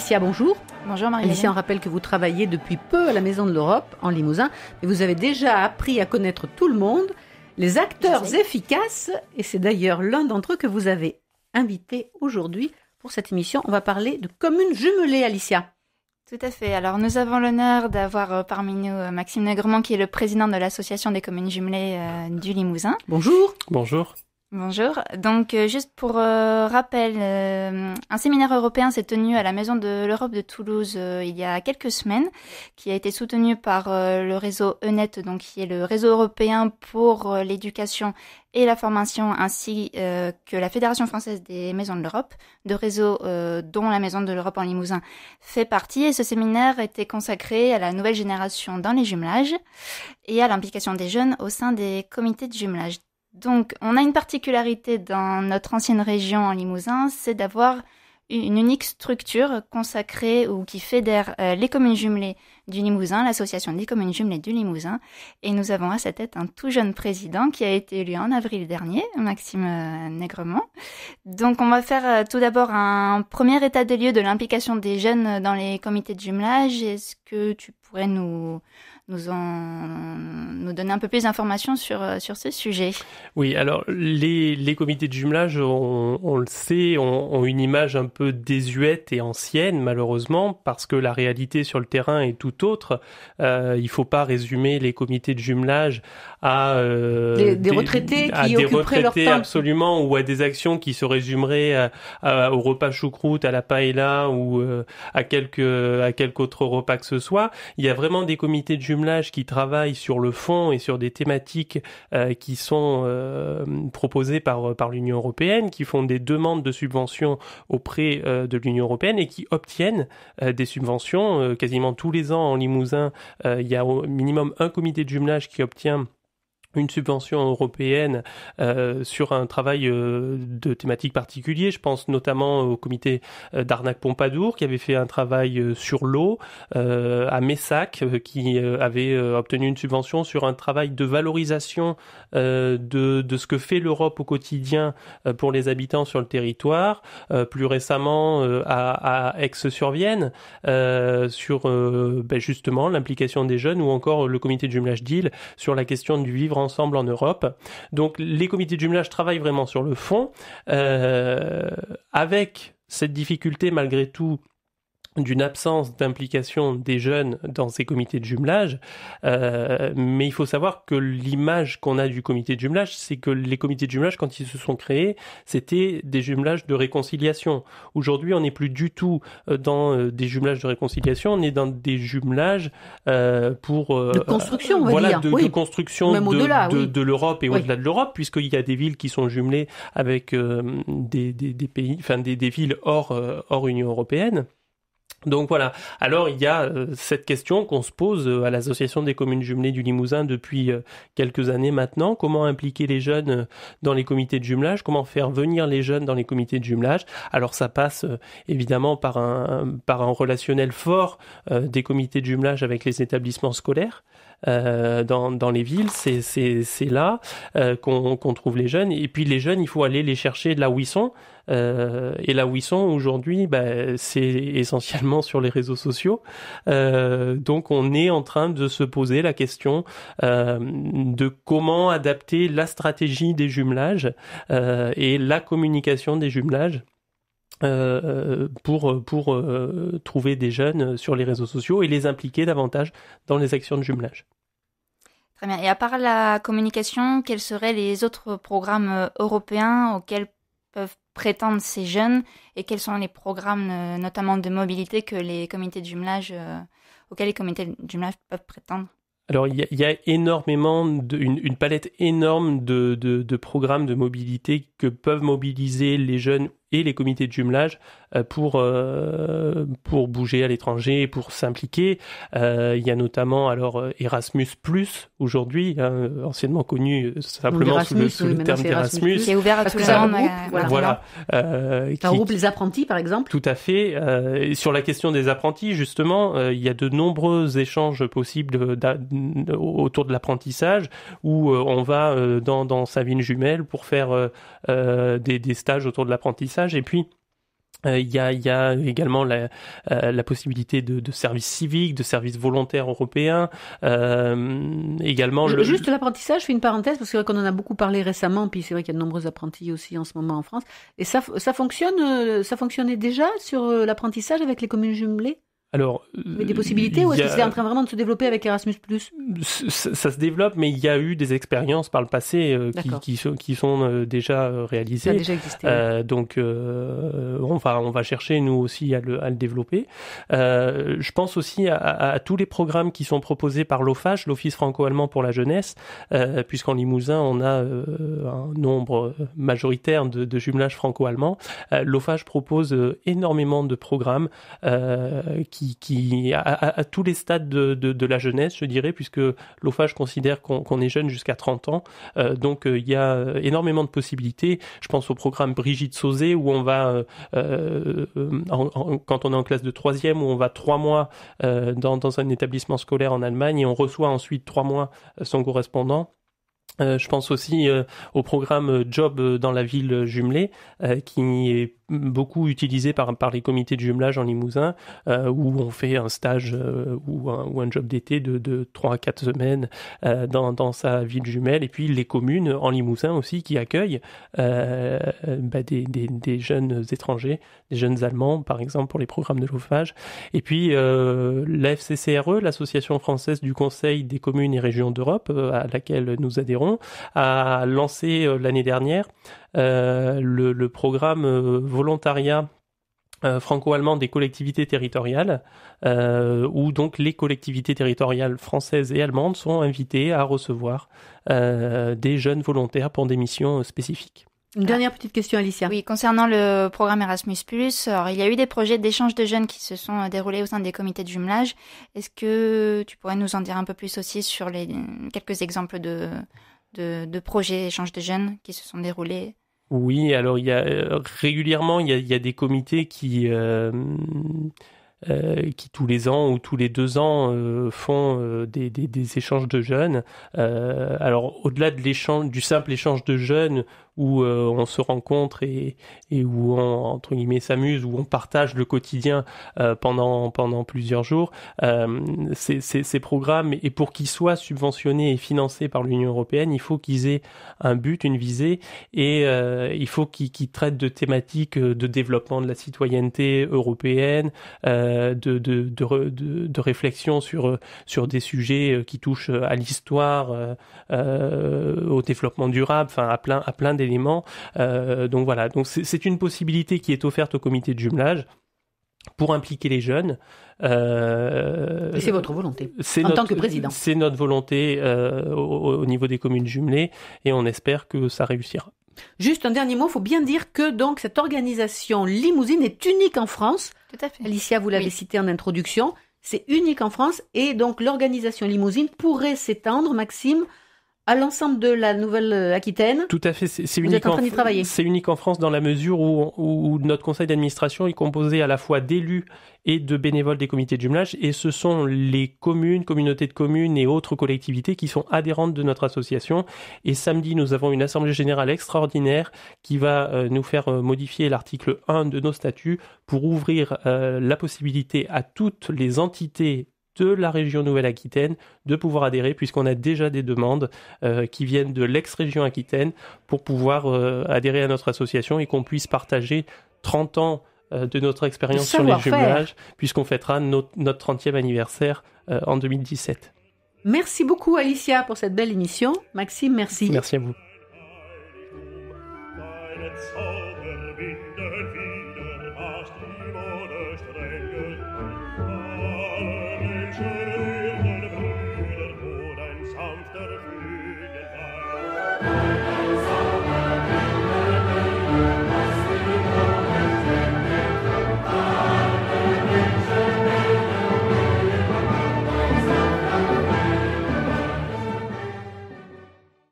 Alicia, bonjour. Bonjour Marie-Hélène. Alicia, on rappelle que vous travaillez depuis peu à la Maison de l'Europe, en Limousin, mais vous avez déjà appris à connaître tout le monde, les acteurs efficaces, et c'est d'ailleurs l'un d'entre eux que vous avez invité aujourd'hui pour cette émission. On va parler de communes jumelées, Alicia. Tout à fait. Alors, nous avons l'honneur d'avoir parmi nous Maxime Negremont, qui est le président de l'Association des communes jumelées du Limousin. Bonjour. Bonjour. Bonjour. Donc, juste pour rappel, un séminaire européen s'est tenu à la Maison de l'Europe de Toulouse il y a quelques semaines, qui a été soutenu par le réseau ENET, donc qui est le réseau européen pour l'éducation et la formation, ainsi que la Fédération française des maisons de l'Europe, de réseaux dont la Maison de l'Europe en Limousin fait partie. Et ce séminaire était consacré à la nouvelle génération dans les jumelages et à l'implication des jeunes au sein des comités de jumelage. Donc, on a une particularité dans notre ancienne région en Limousin, c'est d'avoir une unique structure consacrée ou qui fédère les communes jumelées du Limousin, l'association des communes jumelées du Limousin. Et nous avons à sa tête un tout jeune président qui a été élu en avril dernier, Maxime Negremont. Donc, on va faire tout d'abord un premier état des lieux de l'implication des jeunes dans les comités de jumelage. Est-ce que tu pourrais nous donner un peu plus d'informations sur ce sujet? Oui, alors les comités de jumelage, on le sait, ont une image un peu désuète et ancienne, malheureusement, parce que la réalité sur le terrain est tout autre. Il faut pas résumer les comités de jumelage à des retraités qui occuperaient leur temps. Absolument, ou à des actions qui se résumeraient au repas choucroute, à la paella ou à quelque autre repas que ce soit. Il y a vraiment des comités de jumelage qui travaillent sur le fond et sur des thématiques qui sont proposées par l'Union européenne, qui font des demandes de subventions auprès de l'Union européenne et qui obtiennent des subventions. Quasiment tous les ans en Limousin, il y a au minimum un comité de jumelage qui obtient une subvention européenne sur un travail de thématique particulier. Je pense notamment au comité d'Arnac-Pompadour qui avait fait un travail sur l'eau, à Messac qui avait obtenu une subvention sur un travail de valorisation de ce que fait l'Europe au quotidien pour les habitants sur le territoire. Plus récemment à Aix-sur-Vienne sur justement l'implication des jeunes, ou encore le comité de jumelage d'Île sur la question du vivre ensemble en Europe. Donc les comités de jumelage travaillent vraiment sur le fond, avec cette difficulté malgré tout d'une absence d'implication des jeunes dans ces comités de jumelage, mais il faut savoir que l'image qu'on a du comité de jumelage, c'est que les comités de jumelage, quand ils se sont créés, c'était des jumelages de réconciliation. Aujourd'hui, on n'est plus du tout dans des jumelages de réconciliation, on est dans des jumelages pour de construction, on va dire. De construction de l'Europe et au-delà de l'Europe, puisqu'il y a des villes qui sont jumelées avec des pays, enfin des villes hors Union européenne. Donc voilà. Alors il y a cette question qu'on se pose à l'association des communes jumelées du Limousin depuis quelques années maintenant. Comment impliquer les jeunes dans les comités de jumelage? Comment faire venir les jeunes dans les comités de jumelage? Alors ça passe évidemment par un relationnel fort des comités de jumelage avec les établissements scolaires. Dans les villes, c'est là qu'on trouve les jeunes. Et puis les jeunes, il faut aller les chercher là où ils sont. Et là où ils sont aujourd'hui, c'est essentiellement sur les réseaux sociaux. Donc on est en train de se poser la question de comment adapter la stratégie des jumelages et la communication des jumelages pour trouver des jeunes sur les réseaux sociaux et les impliquer davantage dans les actions de jumelage. Très bien. Et à part la communication, quels seraient les autres programmes européens auxquels peuvent prétendre ces jeunes, et quels sont les programmes notamment de mobilité que les comités de jumelage auxquels les comités de jumelage peuvent prétendre? Alors il y a énormément une palette énorme de programmes de mobilité que peuvent mobiliser les jeunes et les comités de jumelage pour bouger à l'étranger, pour s'impliquer. Il y a notamment Erasmus+ aujourd'hui, anciennement connu simplement sous le terme d'Erasmus. Qui est ouvert à tout le monde. Voilà. Ça regroupe les apprentis, par exemple. Tout à fait. Et sur la question des apprentis, justement, il y a de nombreux échanges possibles autour de l'apprentissage où on va dans sa ville jumelle pour faire des stages autour de l'apprentissage. Et puis, Il y a également la possibilité de service civique, de service volontaire européen. Également juste l'apprentissage, je fais une parenthèse parce que c'est vrai qu'on en a beaucoup parlé récemment, puis c'est vrai qu'il y a de nombreux apprentis aussi en ce moment en France. Et ça fonctionnait déjà sur l'apprentissage avec les communes jumelées? Alors, mais des possibilités, ou est-ce que c'est en train vraiment de se développer avec Erasmus+? Ça se développe, mais il y a eu des expériences par le passé qui sont déjà réalisées. Ça a déjà existé. Donc, on va chercher nous aussi à le développer. Je pense aussi à tous les programmes qui sont proposés par l'OFAGE, l'Office franco-allemand pour la jeunesse, puisqu'en Limousin, on a un nombre majoritaire de jumelages franco-allemands. L'OFAGE propose énormément de programmes qui à tous les stades de la jeunesse, je dirais, puisque l'OFAGE considère qu'on est jeune jusqu'à 30 ans. Donc, il y a énormément de possibilités. Je pense au programme Brigitte Sauzet, où on va, quand on est en classe de 3e, où on va 3 mois dans un établissement scolaire en Allemagne, et on reçoit ensuite 3 mois son correspondant. Je pense aussi au programme Job dans la ville jumelée, qui est beaucoup utilisé par les comités de jumelage en Limousin, où on fait un stage ou un job d'été de 3 à 4 semaines dans sa ville jumelle, et puis les communes en Limousin aussi qui accueillent des jeunes étrangers, des jeunes Allemands par exemple pour les programmes de l'OFAGE. Et puis la FCCRE, l'association française du Conseil des communes et régions d'Europe, à laquelle nous adhérons, a lancé l'année dernière le programme volontariat franco-allemand des collectivités territoriales, où donc les collectivités territoriales françaises et allemandes sont invitées à recevoir des jeunes volontaires pour des missions spécifiques. Une dernière petite question, Alicia. Oui, concernant le programme Erasmus+, alors, il y a eu des projets d'échange de jeunes qui se sont déroulés au sein des comités de jumelage. Est-ce que tu pourrais nous en dire un peu plus aussi sur quelques exemples de projets d'échange de jeunes qui se sont déroulés? Oui, alors il y a régulièrement il y a des comités qui tous les ans ou tous les 2 ans font des échanges de jeunes. Alors au-delà du simple échange de jeunes où on se rencontre et où on, entre guillemets, s'amuse, où on partage le quotidien pendant plusieurs jours, ces programmes, et pour qu'ils soient subventionnés et financés par l'Union européenne, il faut qu'ils aient un but, une visée, et il faut qu'ils traitent de thématiques de développement de la citoyenneté européenne, de réflexion sur des sujets qui touchent à l'histoire, au développement durable, enfin à plein d'éléments. Donc voilà, donc c'est une possibilité qui est offerte au comité de jumelage pour impliquer les jeunes. Et c'est votre volonté, tant que président. C'est notre volonté au niveau des communes jumelées, et on espère que ça réussira. Juste un dernier mot, il faut bien dire que donc cette organisation limousine est unique en France. Tout à fait. Alicia, vous l'avez cité en introduction, c'est unique en France, et donc l'organisation limousine pourrait s'étendre, Maxime, à l'ensemble de la Nouvelle-Aquitaine. Tout à fait, c'est unique. Vous êtes en train d'y travailler. C'est unique en France dans la mesure où notre conseil d'administration est composé à la fois d'élus et de bénévoles des comités de jumelage, et ce sont les communes, communautés de communes et autres collectivités qui sont adhérentes de notre association. Et samedi, nous avons une assemblée générale extraordinaire qui va nous faire modifier l'article 1 de nos statuts pour ouvrir la possibilité à toutes les entités de la région Nouvelle-Aquitaine de pouvoir adhérer, puisqu'on a déjà des demandes qui viennent de l'ex-région Aquitaine pour pouvoir adhérer à notre association, et qu'on puisse partager 30 ans de notre expérience sur les jumelages, puisqu'on fêtera notre 30e anniversaire en 2017. Merci beaucoup Alicia pour cette belle émission. Maxime, merci. Merci à vous.